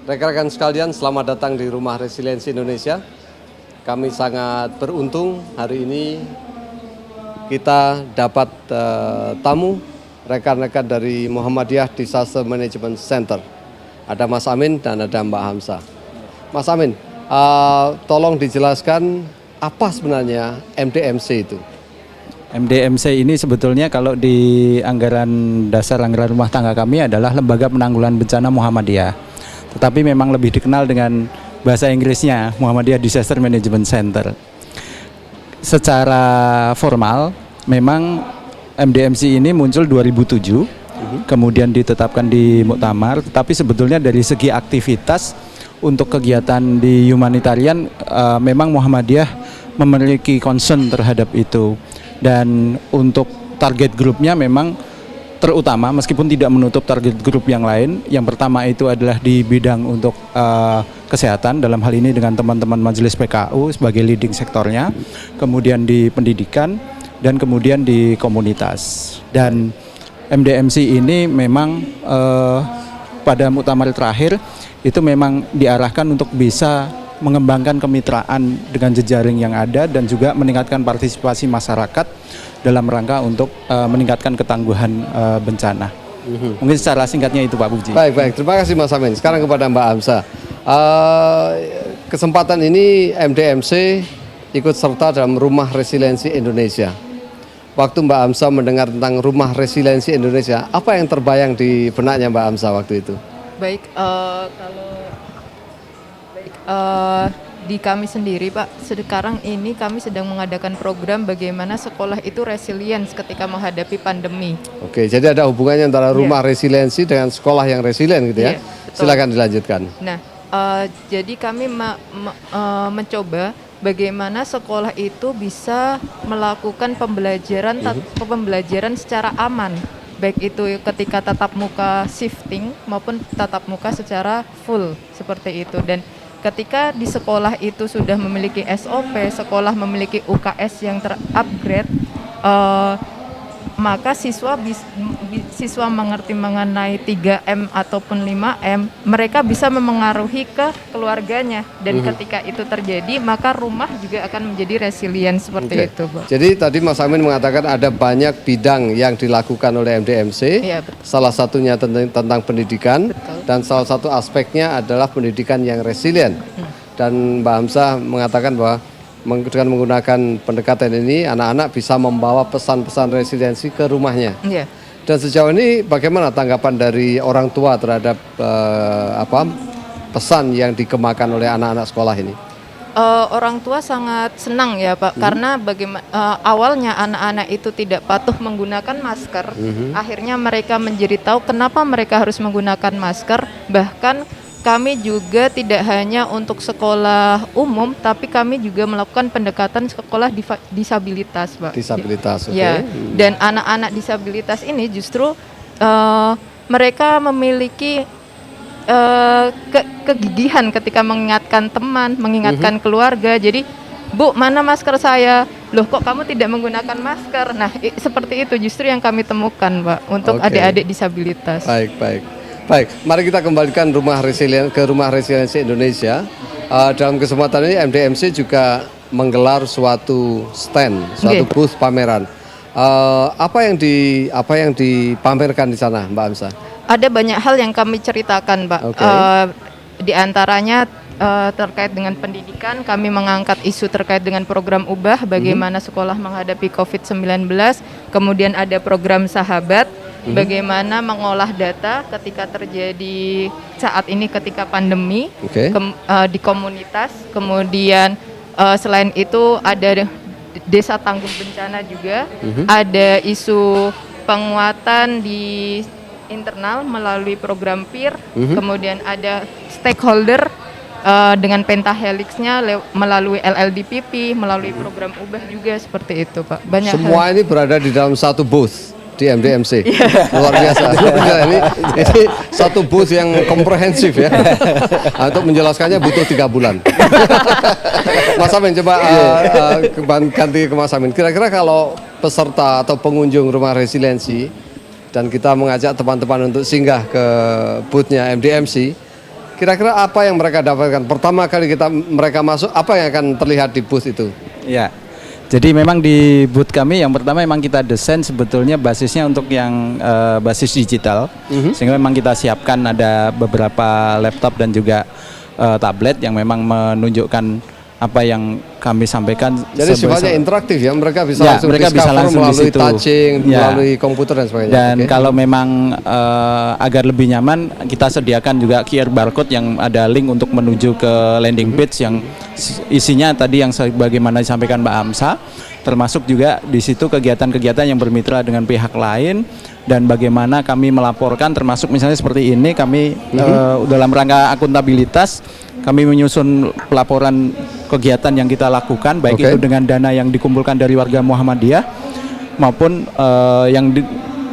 Rekan-rekan sekalian, selamat datang di Rumah Resiliensi Indonesia. Kami sangat beruntung hari ini kita dapat tamu rekan-rekan dari Muhammadiyah Disaster Management Center. Ada Mas Amin dan ada Mbak Hamsa. Mas Amin, tolong dijelaskan apa sebenarnya MDMC itu? MDMC ini sebetulnya kalau di anggaran rumah tangga kami adalah Lembaga Penanggulangan Bencana Muhammadiyah. Tetapi memang lebih dikenal dengan bahasa Inggrisnya Muhammadiyah Disaster Management Center. Secara formal memang MDMC ini muncul 2007, kemudian ditetapkan di Muktamar, tetapi sebetulnya dari segi aktivitas untuk kegiatan di humanitarian memang Muhammadiyah memiliki concern terhadap itu. Dan untuk target grupnya memang terutama meskipun tidak menutup target grup yang lain. Yang pertama itu adalah di bidang untuk kesehatan, dalam hal ini dengan teman-teman Majelis PKU sebagai leading sektornya, kemudian di pendidikan, dan kemudian di komunitas. Dan MDMC ini memang pada muktamar terakhir itu memang diarahkan untuk bisa mengembangkan kemitraan dengan jejaring yang ada dan juga meningkatkan partisipasi masyarakat dalam rangka untuk meningkatkan ketangguhan bencana. Mungkin secara singkatnya itu Pak Puji. Baik, terima kasih Mas Amin. Sekarang kepada Mbak Hamsa. Kesempatan ini MDMC ikut serta dalam Rumah Resiliensi Indonesia. Waktu Mbak Hamsa mendengar tentang Rumah Resiliensi Indonesia, apa yang terbayang di benaknya Mbak Hamsa waktu itu? Baik, di kami sendiri Pak, sekarang ini kami sedang mengadakan program bagaimana sekolah itu resilience ketika menghadapi pandemi. Oke, jadi ada hubungannya antara rumah resiliensi dengan sekolah yang resilient gitu ya? Silakan dilanjutkan. Nah, jadi kami mencoba bagaimana sekolah itu bisa melakukan pembelajaran secara aman. Baik itu ketika tatap muka shifting maupun tatap muka secara full seperti itu. Dan ketika di sekolah itu sudah memiliki SOP, sekolah memiliki UKS yang terupgrade, maka siswa mengerti mengenai 3M ataupun 5M, mereka bisa memengaruhi ke keluarganya. Dan ketika itu terjadi, maka rumah juga akan menjadi resilient seperti itu, Pak. Jadi tadi Mas Amin mengatakan ada banyak bidang yang dilakukan oleh MDMC. Ya, salah satunya tentang pendidikan. Betul. Dan salah satu aspeknya adalah pendidikan yang resilient. Dan Mbak Hamsa mengatakan bahwa dengan menggunakan pendekatan ini anak-anak bisa membawa pesan-pesan resiliensi ke rumahnya. Iya. Dan sejauh ini bagaimana tanggapan dari orang tua terhadap pesan yang dikemukakan oleh anak-anak sekolah ini? Orang tua sangat senang ya Pak, karena awalnya anak-anak itu tidak patuh menggunakan masker. Akhirnya mereka menjadi tahu kenapa mereka harus menggunakan masker. Bahkan kami juga tidak hanya untuk sekolah umum, tapi kami juga melakukan pendekatan sekolah disabilitas, Pak. Disabilitas, oke. Ya, dan anak-anak disabilitas ini justru mereka memiliki kegigihan ketika mengingatkan teman, mengingatkan keluarga. Jadi, Bu, mana masker saya? Loh, kok kamu tidak menggunakan masker? Nah, seperti itu justru yang kami temukan, Pak, untuk adik-adik disabilitas. Baik, mari kita kembalikan Rumah Resiliensi Indonesia. Dalam kesempatan ini MDMC juga menggelar suatu stand, suatu booth pameran. Apa yang dipamerkan di sana, Mbak Hamsa? Ada banyak hal yang kami ceritakan, Pak. Di antaranya terkait dengan pendidikan, kami mengangkat isu terkait dengan program Ubah, bagaimana sekolah menghadapi COVID-19. Kemudian ada program Sahabat, bagaimana mengolah data ketika terjadi saat ini ketika pandemi di komunitas. Kemudian selain itu ada desa tangguh bencana juga, ada isu penguatan di internal melalui program PEER, kemudian ada stakeholder dengan pentahelixnya melalui LLDPP, melalui program Ubah juga seperti itu, Pak. Banyak semua ini berada di dalam satu booth di MDMC. Luar biasa. Ini satu booth yang komprehensif ya. Untuk menjelaskannya butuh 3 bulan. Mas Amin, coba ganti ke Mas Amin. Kira-kira kalau peserta atau pengunjung Rumah Resiliensi dan kita mengajak teman-teman untuk singgah ke boothnya MDMC, Kira-kira apa yang mereka dapatkan? Pertama kali mereka masuk, apa yang akan terlihat di booth itu? Ya. Jadi memang di booth kami yang pertama memang kita desain sebetulnya basisnya untuk yang basis digital, sehingga memang kita siapkan ada beberapa laptop dan juga tablet yang memang menunjukkan apa yang kami sampaikan. Jadi sifatnya interaktif ya, mereka bisa ya, langsung mereka bisa langsung melalui di situ. touching, Ya. melalui komputer dan sebagainya. Dan kalau memang agar lebih nyaman, kita sediakan juga QR barcode yang ada link untuk menuju ke landing page yang isinya tadi yang sebagaimana disampaikan Mbak Amsa, termasuk juga di situ kegiatan-kegiatan yang bermitra dengan pihak lain dan bagaimana kami melaporkan, termasuk misalnya seperti ini kami dalam rangka akuntabilitas kami menyusun pelaporan kegiatan yang kita lakukan, baik itu dengan dana yang dikumpulkan dari warga Muhammadiyah maupun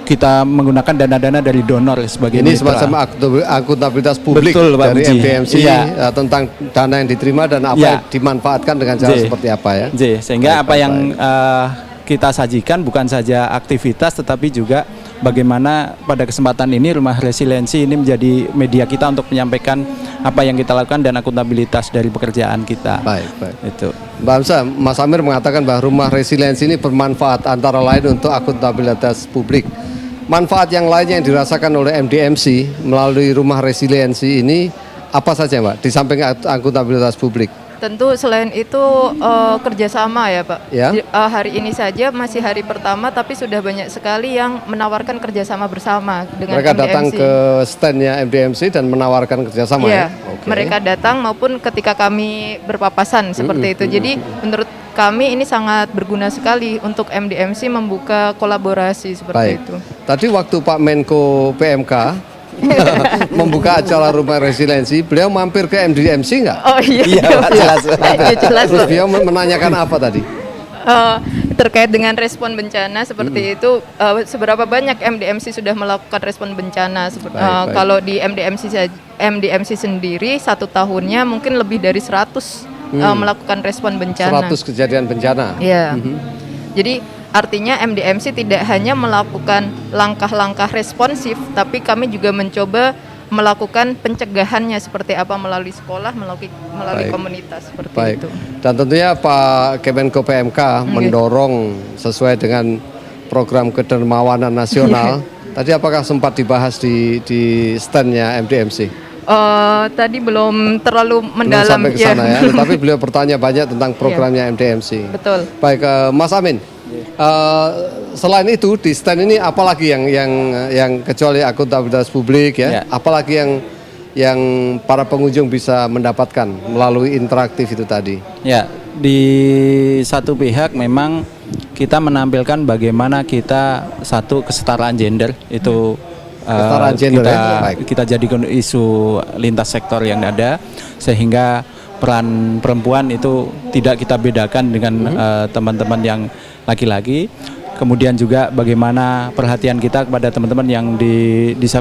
kita menggunakan dana-dana dari donor sebagai ini mitra. semacam akuntabilitas publik. Betul, Pak dari Puji. MDMC tentang dana yang diterima dan apa yang dimanfaatkan dengan cara seperti apa ya. Sehingga apa yang kita sajikan bukan saja aktivitas tetapi juga bagaimana pada kesempatan ini Rumah Resiliensi ini menjadi media kita untuk menyampaikan apa yang kita lakukan dan akuntabilitas dari pekerjaan kita. Baik. Itu. Mbak Amsa, Mas Amir mengatakan bahwa Rumah Resiliensi ini bermanfaat antara lain untuk akuntabilitas publik. Manfaat yang lainnya yang dirasakan oleh MDMC melalui Rumah Resiliensi ini apa saja, Mbak? Di samping akuntabilitas publik. Tentu selain itu kerjasama ya Pak. Ya. Hari ini saja masih hari pertama tapi sudah banyak sekali yang menawarkan kerjasama bersama dengan mereka MDMC. datang ke standnya MDMC dan menawarkan kerjasama ya. Okay. Mereka datang maupun ketika kami berpapasan seperti itu. Jadi menurut kami ini sangat berguna sekali untuk MDMC membuka kolaborasi seperti itu. Tadi waktu Pak Menko PMK membuka acara Rumah Resiliensi, beliau mampir ke MDMC nggak? Oh iya, jelas. jelas. Terus beliau menanyakan apa tadi? Terkait dengan respon bencana seperti itu, seberapa banyak MDMC sudah melakukan respon bencana? Baik. Kalau di MDMC sendiri 1 tahunnya mungkin lebih dari 100 melakukan respon bencana. 100 kejadian bencana. Iya. Jadi artinya MDMC tidak hanya melakukan langkah-langkah responsif, tapi kami juga mencoba melakukan pencegahannya seperti apa melalui sekolah, melalui komunitas seperti itu. Dan tentunya Pak Kemenko PMK mendorong sesuai dengan program kedermawanan nasional. Tadi apakah sempat dibahas di standnya MDMC? Tadi belum terlalu mendalam. Belum sampai ke sana ya. Tetapi beliau bertanya banyak tentang programnya MDMC. Betul. Baik, Mas Amin. Selain itu di stand ini apalagi yang kecuali akuntabilitas publik ya, apalagi yang para pengunjung bisa mendapatkan melalui interaktif itu tadi? Ya, di satu pihak memang kita menampilkan bagaimana kita satu kesetaraan gender itu kesetaraan gender kita jadikan isu lintas sektor yang ada sehingga peran perempuan itu tidak kita bedakan dengan teman-teman yang laki-laki. Kemudian juga bagaimana perhatian kita kepada teman-teman yang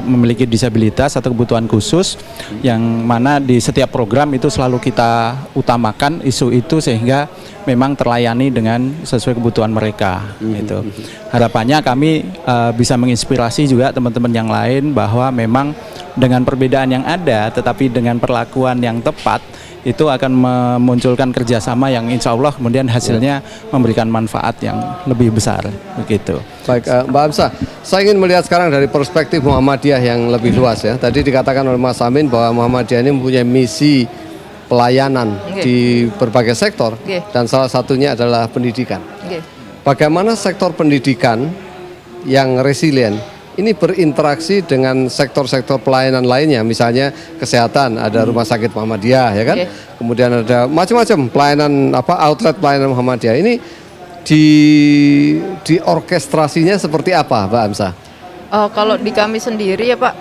memiliki disabilitas atau kebutuhan khusus, yang mana di setiap program itu selalu kita utamakan isu itu sehingga memang terlayani dengan sesuai kebutuhan mereka. Itu harapannya kami bisa menginspirasi juga teman-teman yang lain bahwa memang dengan perbedaan yang ada, tetapi dengan perlakuan yang tepat itu akan memunculkan kerjasama yang insya Allah kemudian hasilnya memberikan manfaat yang lebih besar begitu. Baik, Mbak Amsa, saya ingin melihat sekarang dari perspektif Muhammadiyah yang lebih luas ya. Tadi dikatakan oleh Mas Amin bahwa Muhammadiyah ini mempunyai misi pelayanan di berbagai sektor dan salah satunya adalah pendidikan. Bagaimana sektor pendidikan yang resilient ini berinteraksi dengan sektor-sektor pelayanan lainnya, misalnya kesehatan, ada Rumah Sakit Muhammadiyah, ya kan? Kemudian ada macam-macam pelayanan outlet pelayanan Muhammadiyah. Ini di orkestrasinya seperti apa, Mbak Amsa? Kalau di kami sendiri ya Pak,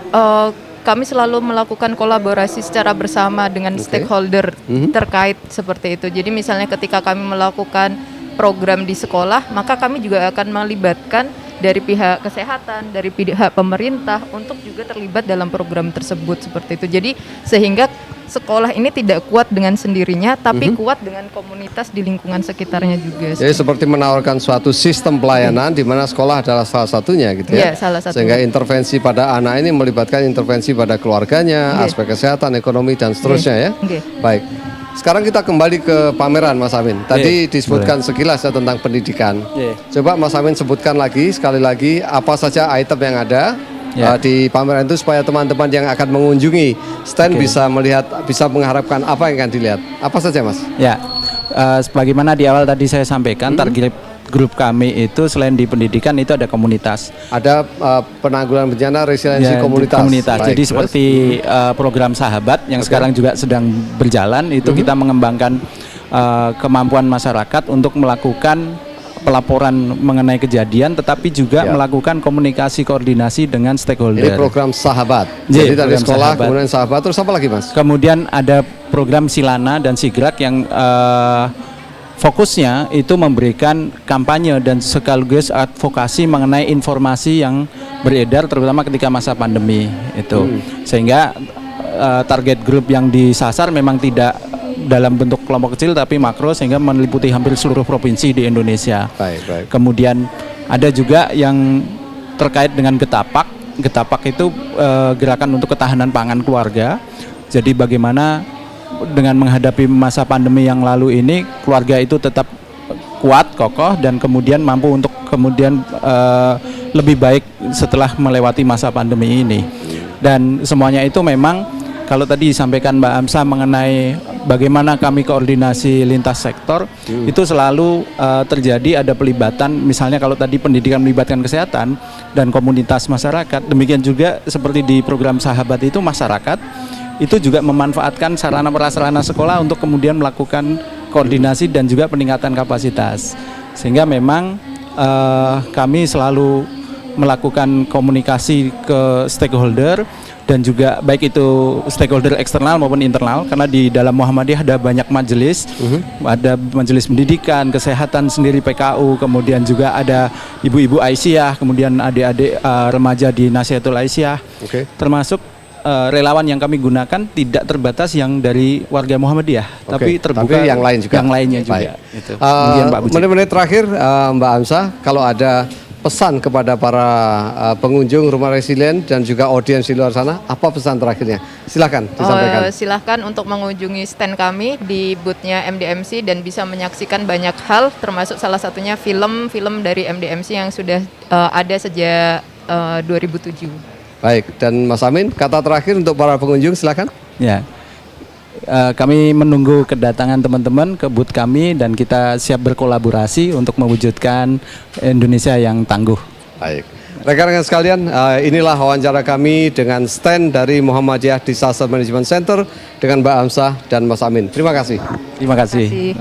kami selalu melakukan kolaborasi secara bersama dengan stakeholder terkait seperti itu. Jadi misalnya ketika kami melakukan program di sekolah, maka kami juga akan melibatkan dari pihak kesehatan, dari pihak pemerintah untuk juga terlibat dalam program tersebut seperti itu. Jadi sehingga sekolah ini tidak kuat dengan sendirinya, tapi kuat dengan komunitas di lingkungan sekitarnya juga. Jadi seperti menawarkan suatu sistem pelayanan di mana sekolah adalah salah satunya gitu ya. Iya, salah satunya. Sehingga intervensi pada anak ini melibatkan intervensi pada keluarganya, aspek kesehatan, ekonomi dan seterusnya ya. Baik. Sekarang kita kembali ke pameran Mas Amin. Tadi disebutkan sekilas ya tentang pendidikan. Coba Mas Amin sebutkan lagi sekali lagi apa saja item yang ada di pameran itu supaya teman-teman yang akan mengunjungi stand bisa melihat, bisa mengharapkan apa yang akan dilihat. Apa saja Mas? Ya, sebagaimana di awal tadi saya sampaikan, target grup kami itu selain di pendidikan itu ada komunitas. Ada penanggulangan bencana resiliensi komunitas. Baik, jadi seperti program Sahabat yang sekarang juga sedang berjalan, itu kita mengembangkan kemampuan masyarakat untuk melakukan pelaporan mengenai kejadian, tetapi juga melakukan komunikasi koordinasi dengan stakeholder. Ini program Sahabat. Jadi dari sekolah, kemudian Sahabat, terus apa lagi Mas? Kemudian ada program Silana dan Sigrak yang fokusnya itu memberikan kampanye dan sekaligus advokasi mengenai informasi yang beredar terutama ketika masa pandemi itu. Sehingga target grup yang disasar memang tidak dalam bentuk kelompok kecil tapi makro sehingga meliputi hampir seluruh provinsi di Indonesia. Baik. Kemudian ada juga yang terkait dengan Getapak. Getapak itu gerakan untuk ketahanan pangan keluarga. Jadi bagaimana dengan menghadapi masa pandemi yang lalu ini keluarga itu tetap kuat, kokoh dan kemudian mampu untuk kemudian lebih baik setelah melewati masa pandemi ini. Dan semuanya itu memang kalau tadi disampaikan Mbak Amsa mengenai bagaimana kami koordinasi lintas sektor, itu selalu terjadi ada pelibatan, misalnya kalau tadi pendidikan melibatkan kesehatan dan komunitas masyarakat, demikian juga seperti di program Sahabat itu masyarakat itu juga memanfaatkan sarana prasarana sekolah untuk kemudian melakukan koordinasi dan juga peningkatan kapasitas. Sehingga memang kami selalu melakukan komunikasi ke stakeholder dan juga baik itu stakeholder eksternal maupun internal, karena di dalam Muhammadiyah ada banyak majelis, ada majelis pendidikan, kesehatan sendiri PKU, kemudian juga ada ibu-ibu Aisyah, kemudian adik-adik remaja di Nasihatul Aisyah, termasuk relawan yang kami gunakan tidak terbatas yang dari warga Muhammadiyah, tapi terbuka tapi yang lain juga. Yang lainnya juga. Itu. Menit-menit terakhir Mbak Amsa, kalau ada pesan kepada para pengunjung Rumah Resilient dan juga audiens di luar sana, apa pesan terakhirnya? Silakan disampaikan. Silakan untuk mengunjungi stand kami di booth-nya MDMC dan bisa menyaksikan banyak hal, termasuk salah satunya film-film dari MDMC yang sudah ada sejak 2007. Baik, dan Mas Amin, kata terakhir untuk para pengunjung, silakan. Ya. Kami menunggu kedatangan teman-teman ke booth kami dan kita siap berkolaborasi untuk mewujudkan Indonesia yang tangguh. Baik, rekan-rekan sekalian, inilah wawancara kami dengan stand dari Muhammadiyah Disaster Management Center dengan Mbak Amsa dan Mas Amin. Terima kasih. Terima kasih.